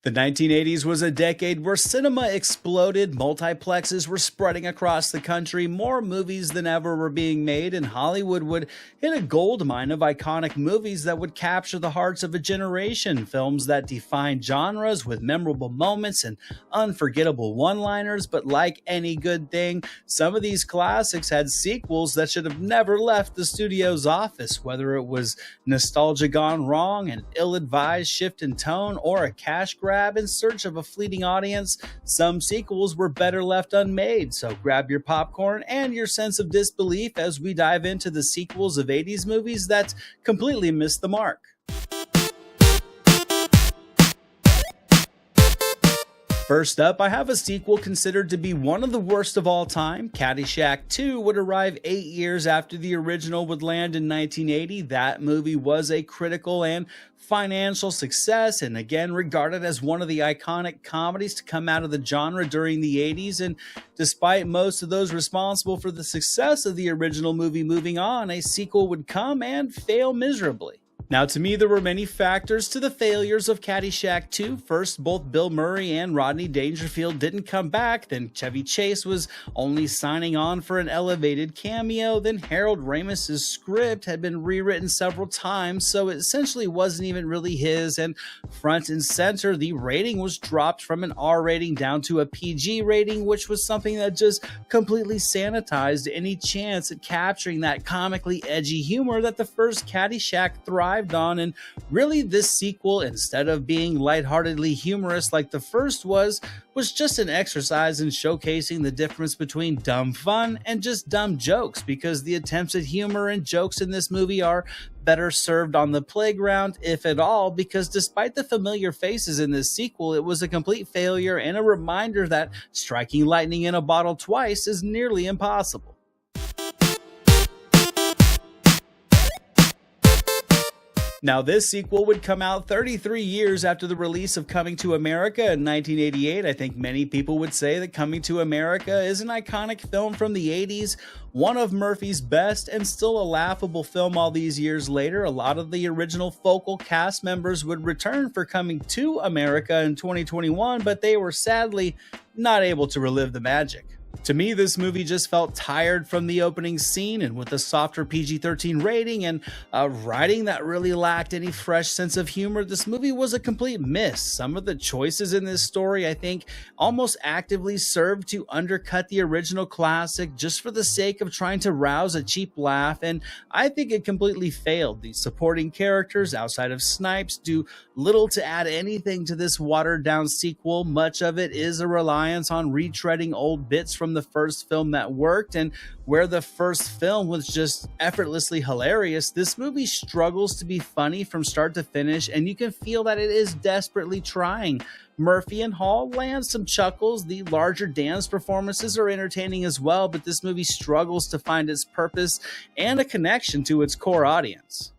The 1980s was a decade where cinema exploded, multiplexes were spreading across the country, more movies than ever were being made, and Hollywood would hit a gold mine of iconic movies that would capture the hearts of a generation, films that defined genres with memorable moments and unforgettable one-liners. But like any good thing, some of these classics had sequels that should have never left the studio's office, whether it was nostalgia gone wrong, an ill-advised shift in tone, or a cash grab in search of a fleeting audience. Some sequels were better left unmade, so grab your popcorn and your sense of disbelief as we dive into the sequels of 80s movies that completely missed the mark. First up, I have a sequel considered to be one of the worst of all time. Caddyshack II would arrive 8 years after the original would land in 1980. That movie was a critical and financial success, and again regarded as one of the iconic comedies to come out of the genre during the 80s. And despite most of those responsible for the success of the original movie moving on, a sequel would come and fail miserably. Now, to me, there were many factors to the failures of Caddyshack 2. First, both Bill Murray and Rodney Dangerfield didn't come back. Then Chevy Chase was only signing on for an elevated cameo. Then Harold Ramis's script had been rewritten several times, so it essentially wasn't even really his. And front and center, the rating was dropped from an R rating down to a PG rating, which was something that just completely sanitized any chance at capturing that comically edgy humor that the first Caddyshack thrived on. And really, this sequel, instead of being lightheartedly humorous like the first was just an exercise in showcasing the difference between dumb fun and just dumb jokes, because the attempts at humor and jokes in this movie are better served on the playground, if at all, because despite the familiar faces in this sequel, it was a complete failure and a reminder that striking lightning in a bottle twice is nearly impossible. Now, this sequel would come out 33 years after the release of Coming to America in 1988. I think many people would say that Coming to America is an iconic film from the 80s, one of Murphy's best, and still a laughable film all these years later. A lot of the original focal cast members would return for Coming to America in 2021, but they were sadly not able to relive the magic. To me, this movie just felt tired from the opening scene, and with a softer PG-13 rating and a writing that really lacked any fresh sense of humor, this movie was a complete miss. Some of the choices in this story, I think, almost actively served to undercut the original classic just for the sake of trying to rouse a cheap laugh, and I think it completely failed. The supporting characters, outside of Snipes, do little to add anything to this watered-down sequel. Much of it is a reliance on retreading old bits from the first film that worked, and where the first film was just effortlessly hilarious, this movie struggles to be funny from start to finish, and you can feel that it is desperately trying. Murphy and Hall land some chuckles. The larger dance performances are entertaining as well, but this movie struggles to find its purpose and a connection to its core audience.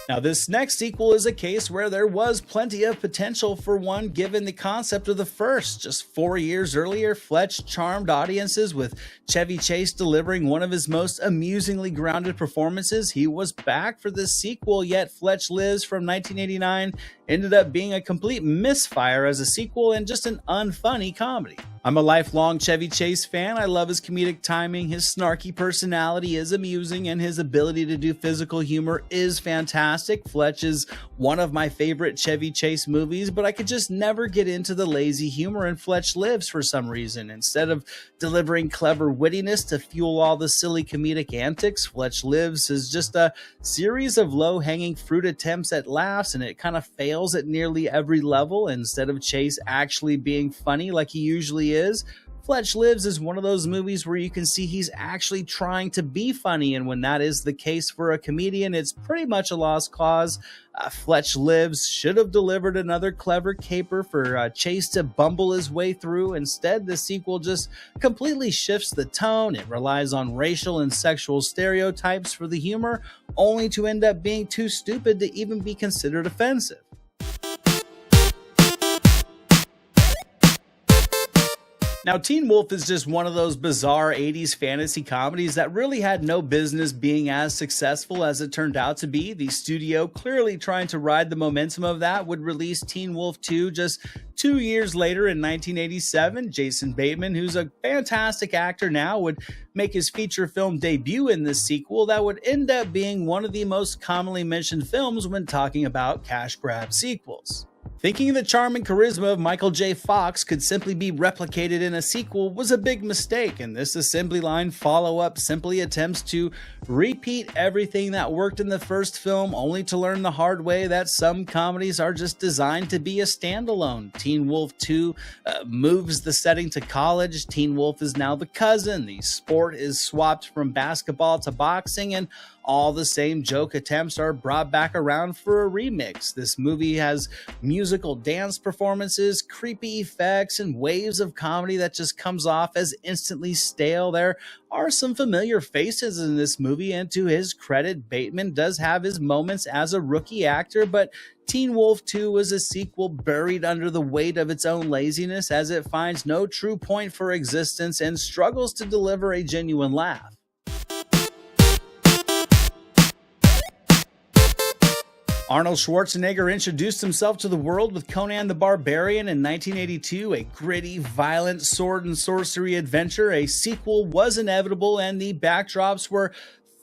Now, this next sequel is a case where there was plenty of potential for one given the concept of the first. Just 4 years earlier, Fletch charmed audiences with Chevy Chase delivering one of his most amusingly grounded performances. He was back for this sequel, yet Fletch Lives from 1989 ended up being a complete misfire as a sequel and just an unfunny comedy. I'm a lifelong Chevy Chase fan. I love his comedic timing, his snarky personality is amusing, and his ability to do physical humor is fantastic. Fletch is one of my favorite Chevy Chase movies, but I could just never get into the lazy humor in Fletch Lives for some reason. Instead of delivering clever wittiness to fuel all the silly comedic antics, Fletch Lives is just a series of low-hanging fruit attempts at laughs, and it kind of fails at nearly every level. Instead of Chase actually being funny like he usually is, Fletch Lives is one of those movies where you can see he's actually trying to be funny, and when that is the case for a comedian, it's pretty much a lost cause. Fletch Lives should have delivered another clever caper for Chase to bumble his way through. Instead, the sequel just completely shifts the tone. It relies on racial and sexual stereotypes for the humor, only to end up being too stupid to even be considered offensive. Now, Teen Wolf is just one of those bizarre 80s fantasy comedies that really had no business being as successful as it turned out to be. The studio, clearly trying to ride the momentum of that, would release Teen Wolf 2 just 2 years later in 1987. Jason Bateman, who's a fantastic actor now, would make his feature film debut in this sequel that would end up being one of the most commonly mentioned films when talking about cash grab sequels. Thinking the charm and charisma of Michael J. Fox could simply be replicated in a sequel was a big mistake, and this assembly line follow-up simply attempts to repeat everything that worked in the first film, only to learn the hard way that some comedies are just designed to be a standalone. Teen Wolf 2 moves the setting to college. Teen Wolf is now the cousin. The sport is swapped from basketball to boxing, and all the same joke attempts are brought back around for a remix. This movie has musical dance performances, creepy effects, and waves of comedy that just comes off as instantly stale. There are some familiar faces in this movie, and to his credit, Bateman does have his moments as a rookie actor, but Teen Wolf 2 is a sequel buried under the weight of its own laziness, as it finds no true point for existence and struggles to deliver a genuine laugh. Arnold Schwarzenegger introduced himself to the world with Conan the Barbarian in 1982, a gritty, violent sword and sorcery adventure. A sequel was inevitable, and the backdrops were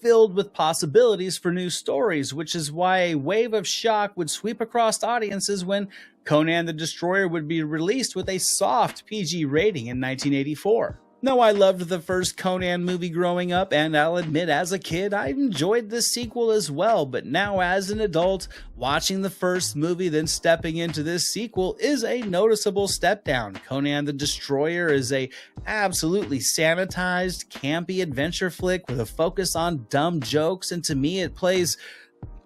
filled with possibilities for new stories, which is why a wave of shock would sweep across audiences when Conan the Destroyer would be released with a soft PG rating in 1984. Now, I loved the first Conan movie growing up, and I'll admit as a kid I enjoyed this sequel as well, but now as an adult, watching the first movie then stepping into this sequel is a noticeable step down. Conan the Destroyer is a absolutely sanitized, campy adventure flick with a focus on dumb jokes, and to me it plays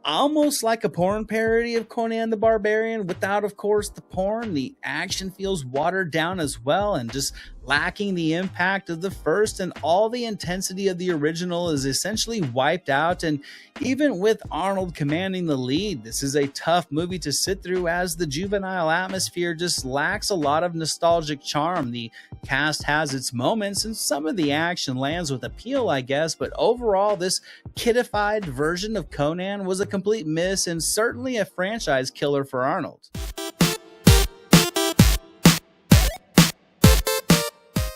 almost like a porn parody of Conan the Barbarian without, of course, the porn. The action feels watered down as well and just lacking the impact of the first, and all the intensity of the original is essentially wiped out. And even with Arnold commanding the lead, this is a tough movie to sit through, as the juvenile atmosphere just lacks a lot of nostalgic charm. The cast has its moments and some of the action lands with appeal, I guess, but overall this kidified version of Conan was a complete miss and certainly a franchise killer for Arnold.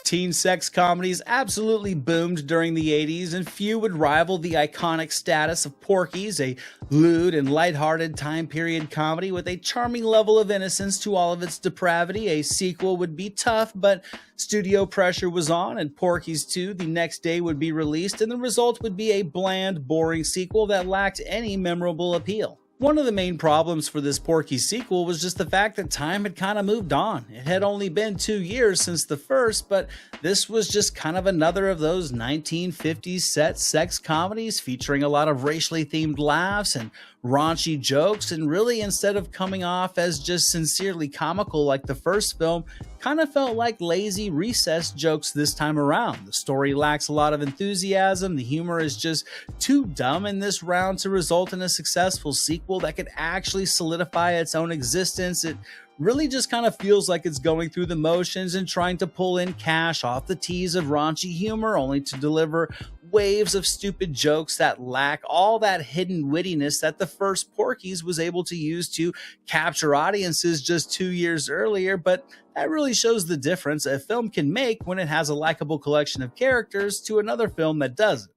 Teen sex comedies absolutely boomed during the 80s, and few would rival the iconic status of Porky's, a lewd and lighthearted time period comedy with a charming level of innocence to all of its depravity. A sequel would be tough, but studio pressure was on, and Porky's 2 the next day would be released, and the result would be a bland, boring sequel that lacked any memorable appeal. One of the main problems for this Porky sequel was just the fact that time had kind of moved on. It had only been 2 years since the first, but this was just kind of another of those 1950s set sex comedies featuring a lot of racially themed laughs and raunchy jokes, and really, instead of coming off as just sincerely comical like the first film, kind of felt like lazy recess jokes this time around. The story lacks a lot of enthusiasm, the humor is just too dumb in this round to result in a successful sequel that could actually solidify its own existence. It really just kind of feels like it's going through the motions and trying to pull in cash off the tease of raunchy humor, only to deliver waves of stupid jokes that lack all that hidden wittiness that the first Porky's was able to use to capture audiences just 2 years earlier. But that really shows the difference a film can make when it has a likable collection of characters to another film that doesn't.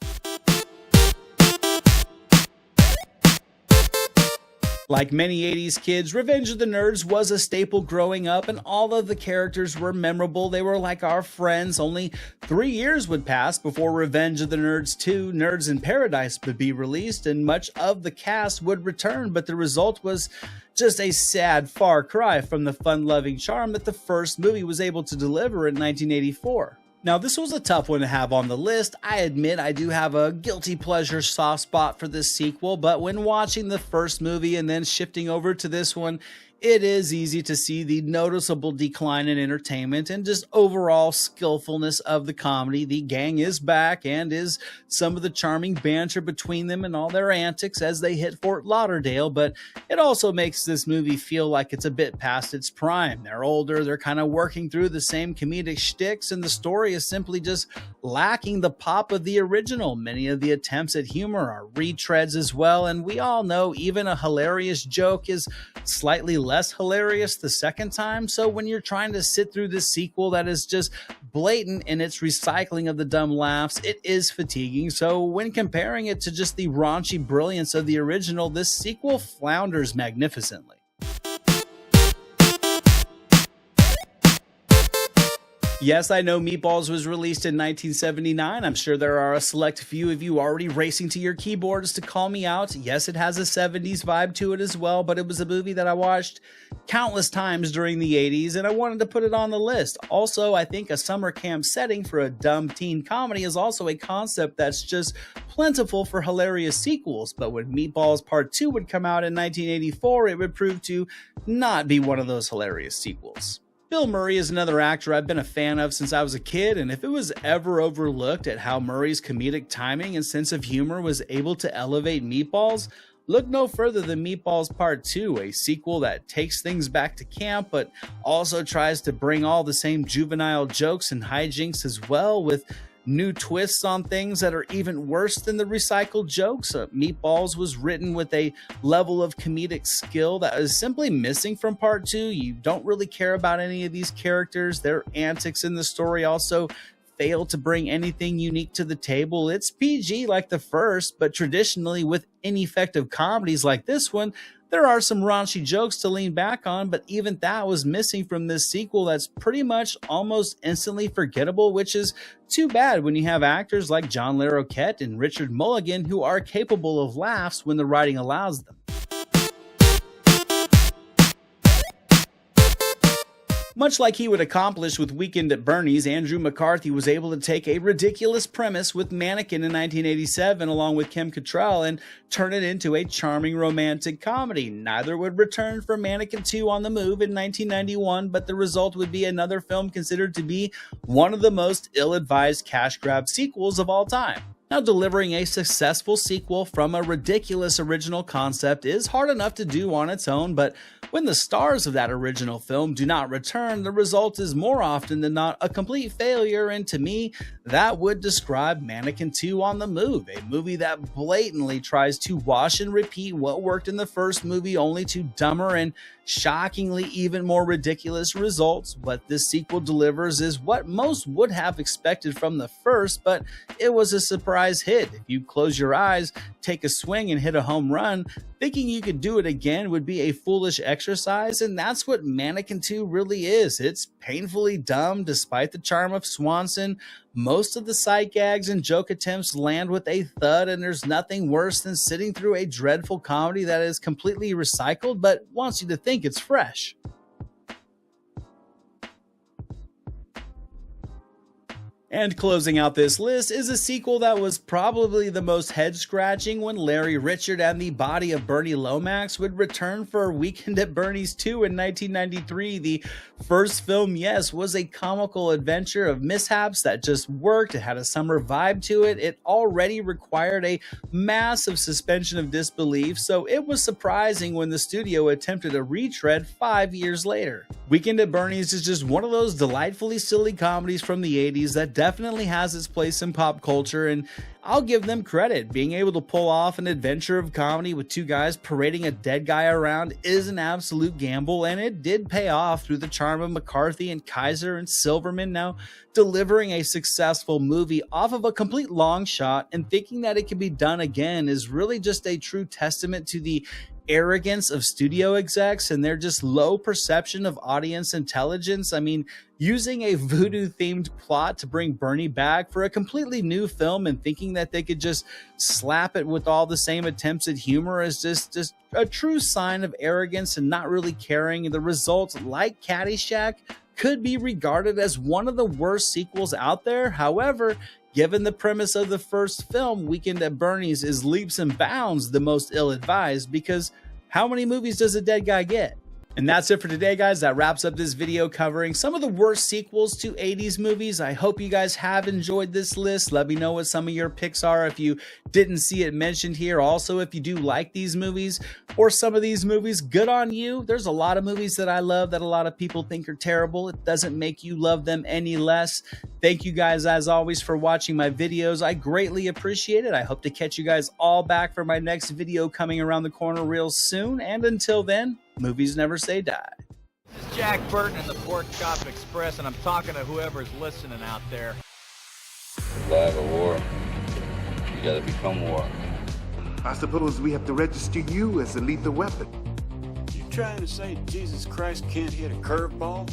Like many 80s kids, Revenge of the Nerds was a staple growing up, and all of the characters were memorable. They were like our friends. Only 3 years would pass before Revenge of the Nerds 2, Nerds in Paradise, would be released, and much of the cast would return, but the result was just a sad far cry from the fun-loving charm that the first movie was able to deliver in 1984. Now, this was a tough one to have on the list. I admit I do have a guilty pleasure soft spot for this sequel, but when watching the first movie and then shifting over to this one, It is easy to see the noticeable decline in entertainment and just overall skillfulness of the comedy. The gang is back, and is some of the charming banter between them and all their antics as they hit Fort Lauderdale, but it also makes this movie feel like it's a bit past its prime. They're older, they're kind of working through the same comedic shticks, and the story is simply just lacking the pop of the original. Many of the attempts at humor are retreads as well, and we all know even a hilarious joke is slightly less hilarious the second time. So when you're trying to sit through this sequel that is just blatant in its recycling of the dumb laughs, it is fatiguing. So when comparing it to just the raunchy brilliance of the original, this sequel flounders magnificently. Yes, I know Meatballs was released in 1979. I'm sure there are a select few of you already racing to your keyboards to call me out. Yes, it has a 70s vibe to it as well, but it was a movie that I watched countless times during the 80s, and I wanted to put it on the list. Also, I think a summer camp setting for a dumb teen comedy is also a concept that's just plentiful for hilarious sequels, but when Meatballs Part 2 would come out in 1984, it would prove to not be one of those hilarious sequels. Bill Murray is another actor I've been a fan of since I was a kid, and if it was ever overlooked at how Murray's comedic timing and sense of humor was able to elevate Meatballs, look no further than Meatballs Part 2, a sequel that takes things back to camp but also tries to bring all the same juvenile jokes and hijinks as well, with new twists on things that are even worse than the recycled jokes. Meatballs was written with a level of comedic skill that is simply missing from Part 2. You don't really care about any of these characters. Their antics in the story also fail to bring anything unique to the table. It's PG like the first, but traditionally with ineffective comedies like this one, there are some raunchy jokes to lean back on, but even that was missing from this sequel that's pretty much almost instantly forgettable, which is too bad when you have actors like John Larroquette and Richard Mulligan who are capable of laughs when the writing allows them. Much like he would accomplish with Weekend at Bernie's, Andrew McCarthy was able to take a ridiculous premise with Mannequin in 1987 along with Kim Cattrall and turn it into a charming romantic comedy. Neither would return for Mannequin 2 on the Move in 1991, but the result would be another film considered to be one of the most ill-advised cash grab sequels of all time. Now, delivering a successful sequel from a ridiculous original concept is hard enough to do on its own, but when the stars of that original film do not return, the result is more often than not a complete failure, and to me, that would describe Mannequin 2 on the Move, a movie that blatantly tries to wash and repeat what worked in the first movie only to dumber and shockingly even more ridiculous results. What this sequel delivers is what most would have expected from the first, but it was a surprise hit. If you close your eyes, take a swing and hit a home run, thinking you could do it again would be a foolish exercise, and that's what Mannequin 2 really is. It's painfully dumb despite the charm of Swanson. Most of the sight gags and joke attempts land with a thud, and there's nothing worse than sitting through a dreadful comedy that is completely recycled but wants you to think it's fresh. And closing out this list is a sequel that was probably the most head-scratching when Larry Richard and the body of Bernie Lomax would return for Weekend at Bernie's 2 in 1993. The first film, yes, was a comical adventure of mishaps that just worked. It had a summer vibe to it. It already required a massive suspension of disbelief, so it was surprising when the studio attempted a retread 5 years later. Weekend at Bernie's is just one of those delightfully silly comedies from the 80s that definitely has its place in pop culture, and I'll give them credit. Being able to pull off an adventure of comedy with two guys parading a dead guy around is an absolute gamble, and it did pay off through the charm of McCarthy and Kaiser and Silverman. Now, delivering a successful movie off of a complete long shot and thinking that it can be done again is really just a true testament to the arrogance of studio execs and their just low perception of audience intelligence. I mean, using a voodoo-themed plot to bring Bernie back for a completely new film and thinking that they could just slap it with all the same attempts at humor is just a true sign of arrogance and not really caring. The results, like Caddyshack, could be regarded as one of the worst sequels out there. However, given the premise of the first film, Weekend at Bernie's is leaps and bounds the most ill-advised, because how many movies does a dead guy get? And that's it for today, guys. That wraps up this video covering some of the worst sequels to 80s movies. I hope you guys have enjoyed this list. Let me know what some of your picks are if you didn't see it mentioned here. Also, if you do like these movies or some of these movies, good on you. There's a lot of movies that I love that a lot of people think are terrible. It doesn't make you love them any less. Thank you guys, as always, for watching my videos. I greatly appreciate it. I hope to catch you guys all back for my next video coming around the corner real soon. And until then, movies never say die. This is Jack Burton in the Pork Chop Express, and I'm talking to whoever's listening out there. Survive a war, you gotta become war. I suppose we have to register you as a lethal weapon. You trying to say Jesus Christ can't hit a curveball?